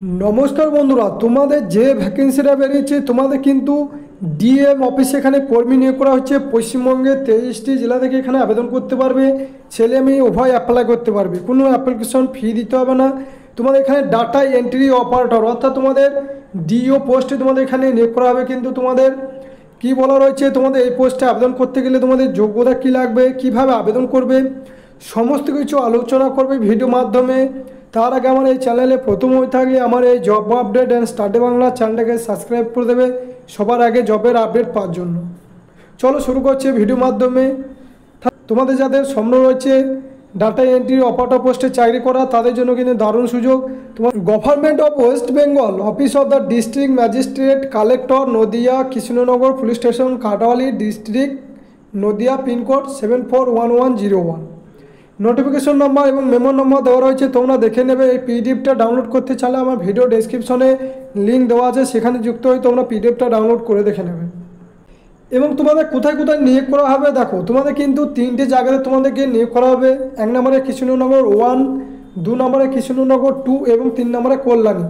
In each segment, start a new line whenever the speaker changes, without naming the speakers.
नमस्कार बंधुरा तुम्हारे जे भैकेंसिटा बेरिয়েছে তোমাদের কিন্তু ডিএম অফিসে এখানে কর্মী নিয়োগ করা হচ্ছে পশ্চিমবঙ্গে 23টি জেলা থেকে এখানে আবেদন করতে পারবে ছেলে মেয়ে উভয় অ্যাপ্লাই করতে পারবে কোনো অ্যাপ্লিকেশন ফি দিতে হবে না তোমাদের এখানে ডাটা এন্ট্রি অপারেটর অর্থাৎ তোমাদের ডিও পোস্টে তোমাদের এখানে নিয়োগ করা হবে কিন্তু তোমাদের কি বলা রয়েছে তোমাদের এই পোস্টে আবেদন করতে গেলে তোমাদের যোগ্যতা কী লাগবে কিভাবে আবেদন করবে সমস্ত কিছু আলোচনা করবে ভিডিও মাধ্যমে তার আগে আমার এই চ্যানেলে প্রথম হয়ে থাকলে আমার এই job update and study Bangla চ্যানেলটাকে সাবস্ক্রাইব করে দেবে সবার আগে জবের আপডেট পাওয়ার জন্য। চলো শুরু করছি ভিডিও মাধ্যমে। তোমাদের যাদের স্বপ্ন রয়েছে ডাটা এন্ট্রি অপারেটর পোস্টে চাকরি করা তাদের জন্য কিন্তু দারুণ সুযোগ। তোমার government of West Bengal office of the district magistrate collector Nadia Krishnanagar police station Kotwali district Nadia pincode 741101 notification number এবং মেমো নম্বর দেওয়া রয়েছে তোমরা দেখে নেবে। এই পিডিএফটা ডাউনলোড করতে চাইলে আমার ভিডিও ডেসক্রিপশনে লিঙ্ক দেওয়া আছে সেখানে যুক্ত হয়ে তোমরা পিডিএফটা ডাউনলোড করে দেখে নেবে। এবং তোমাদের কোথায় কোথায় নিয়োগ করা হবে দেখো তোমাদের কিন্তু তিনটে জায়গাতে তোমাদেরকে নিয়োগ করা হবে। এক নম্বরে কৃষ্ণনগর 1, 2 নম্বরে কৃষ্ণনগর 2 এবং 3 নম্বরে কল্যাণী।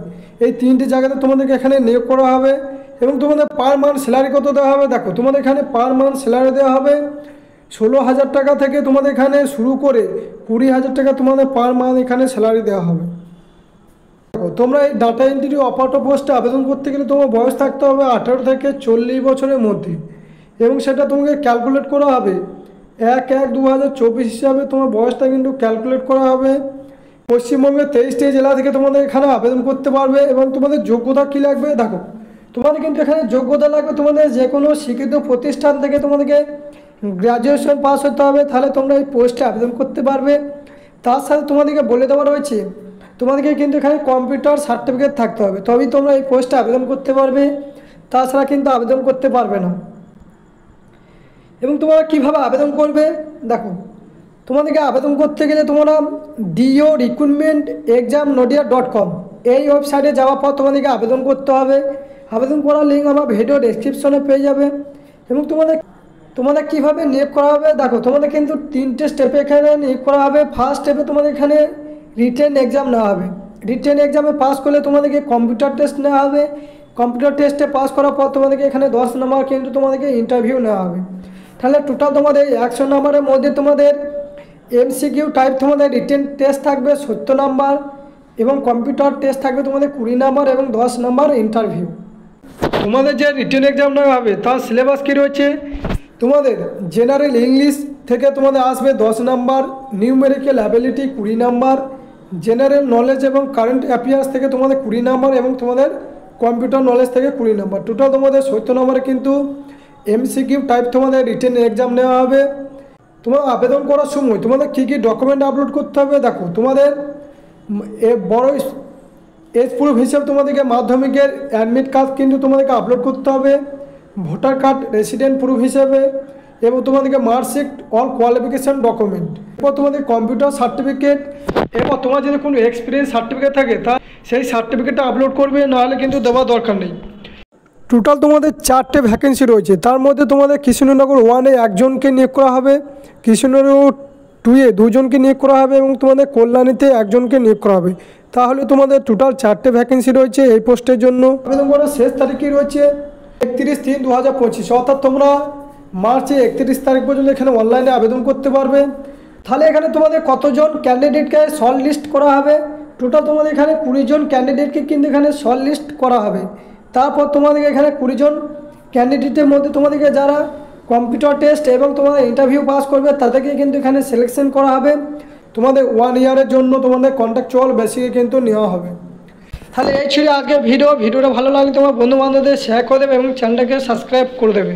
এই তিনটে জায়গাতে তোমাদেরকে এখানে নিয়োগ করা হবে এবং তোমাদের পার মান্থ স্যালারি কত দেওয়া হবে দেখো তোমাদের এখানে পার মান্থ স্যালারি দেওয়া হবে 16,000 টাকা থেকে তোমাদের এখানে শুরু করে 20,000 টাকা তোমাদের পার মান্থ এখানে স্যালারি দেওয়া হবে। তোমরা এই ডাটা এন্ট্রি অপারেটর পোস্টে আবেদন করতে গেলে তোমার বয়স থাকতে হবে 18 থেকে 40 বছরের মধ্যে এবং সেটা তোমাকে ক্যালকুলেট করা হবে 1/1/2024 হিসাবে তোমার বয়সটা কিন্তু ক্যালকুলেট করা হবে। পশ্চিমবঙ্গের 23টি জেলা থেকে তোমাদের এখানে আবেদন করতে পারবে এবং তোমাদের যোগ্যতা কী লাগবে দেখো তোমাদের কিন্তু এখানে যোগ্যতা লাগবে তোমাদের যে কোনো শিক্ষিত প্রতিষ্ঠান থেকে তোমাদেরকে গ্র্যাজুয়েশন পাস হতে হবে তাহলে তোমরা এই পোস্টে আবেদন করতে পারবে। তার সাথে তোমাদেরকে বলে দেওয়া রয়েছে তোমাদেরকে কিন্তু এখানে কম্পিউটার সার্টিফিকেট থাকতে হবে তবেই তোমরা এই পোস্টে আবেদন করতে পারবে, তাছাড়া কিন্তু আবেদন করতে পারবে না। এবং তোমরা কীভাবে আবেদন করবে দেখো তোমাদেরকে আবেদন করতে গেলে তোমরা ডিও রিক্রুটমেন্ট এক্সাম নডিয়া.com এই ওয়েবসাইটে যাওয়ার পর তোমাদেরকে আবেদন করতে হবে। আবেদন করার লিঙ্ক আমার ভিডিও ডেসক্রিপশনে পেয়ে যাবে। এবং তোমাদের কীভাবে নিয়োগ করা হবে দেখো তোমাদের কিন্তু 3টে স্টেপে এখানে নিয়োগ করা হবে। ফার্স্ট স্টেপে তোমাদের এখানে রিটেন এক্সাম নেওয়া হবে। রিটেন এক্সামে পাস করলে তোমাদেরকে কম্পিউটার টেস্ট নেওয়া হবে। কম্পিউটার টেস্টে পাস করার পর তোমাদেরকে এখানে 10 নম্বর কিন্তু তোমাদেরকে ইন্টারভিউ নেওয়া হবে। তাহলে টোটাল তোমাদের 100 নম্বরের মধ্যে তোমাদের এমসিকিউ টাইপ তোমাদের রিটেন টেস্ট থাকবে 70 নম্বর এবং কম্পিউটার টেস্ট থাকবে তোমাদের 20 নম্বর এবং 10 নম্বর ইন্টারভিউ। তোমাদের যে রিটেন এক্সাম নেওয়া হবে তার সিলেবাস কী রয়েছে তোমাদের জেনারেল ইংলিশ থেকে তোমাদের আসবে 10 নম্বর, নিউমেরিক্যাল অ্যাবিলিটি 20 নম্বর, জেনারেল নলেজ এবং কারেন্ট অ্যাফেয়ার্স থেকে তোমাদের 20 নম্বর এবং তোমাদের কম্পিউটার নলেজ থেকে 20 নম্বর। টোটাল তোমাদের 70 নম্বরে কিন্তু এমসিকিউ টাইপ তোমাদের রিটেন এক্সাম নেওয়া হবে। তোমার আবেদন করার সময় তোমাদের কী কী ডকুমেন্ট আপলোড করতে হবে দেখো তোমাদের বড় এজ প্রুফ হিসেবে তোমাদেরকে মাধ্যমিকের অ্যাডমিট কার্ড কিন্তু তোমাদেরকে আপলোড করতে হবে, ভোটার কার্ড রেসিডেন্ট প্রুফ হিসেবে এবং তোমাদেরকে মার্কশিট অল কোয়ালিফিকেশান ডকুমেন্ট, এরপর তোমাদের কম্পিউটার সার্টিফিকেট, এরপর তোমার যদি কোনো এক্সপিরিয়েন্স সার্টিফিকেট থাকে তা সেই সার্টিফিকেটটা আপলোড করবে, নাহলে কিন্তু দেওয়ার দরকার নেই। টোটাল তোমাদের 4টে ভ্যাকেন্সি রয়েছে তার মধ্যে তোমাদের কৃষ্ণনগর 1-এ একজনকে নিয়োগ করা হবে, কৃষ্ণনগর 2-এ 2জনকে নিয়োগ করা হবে এবং তোমাদের কল্যাণীতে একজনকে নিয়োগ করা হবে। তাহলে তোমাদের টোটাল 4টে ভ্যাকেন্সি রয়েছে এই পোস্টের জন্য। আবেদন করার শেষ তারিখই রয়েছে 31/3/2025 অর্থাৎ তোমরা মার্চের 31 তারিখ পর্যন্ত এখানে অনলাইনে আবেদন করতে পারবে। তাহলে এখানে তোমাদের কতজন ক্যান্ডিডেটকে শর্ট লিস্ট করা হবে টোটাল তোমাদের এখানে 20 জন ক্যান্ডিডেটকে কিন্তু এখানে শর্ট লিস্ট করা হবে। তারপর তোমাদেরকে এখানে 20 জন ক্যান্ডিডেটের মধ্যে তোমাদেরকে যারা কম্পিউটার টেস্ট এবং তোমাদের ইন্টারভিউ পাস করবে তাদেরকে কিন্তু এখানে সিলেকশন করা হবে। তোমাদের 1 ইয়ারের জন্য তোমাদের কন্ট্রাকচুয়াল বেসিকে কিন্তু নেওয়া হবে। তাহলে এই ছিল আজকে ভিডিওটা ভালো লাগলে তোমার বন্ধু বান্ধবদের শেয়ার করে দেবে এবং চ্যানেলটাকে সাবস্ক্রাইব করে দেবে।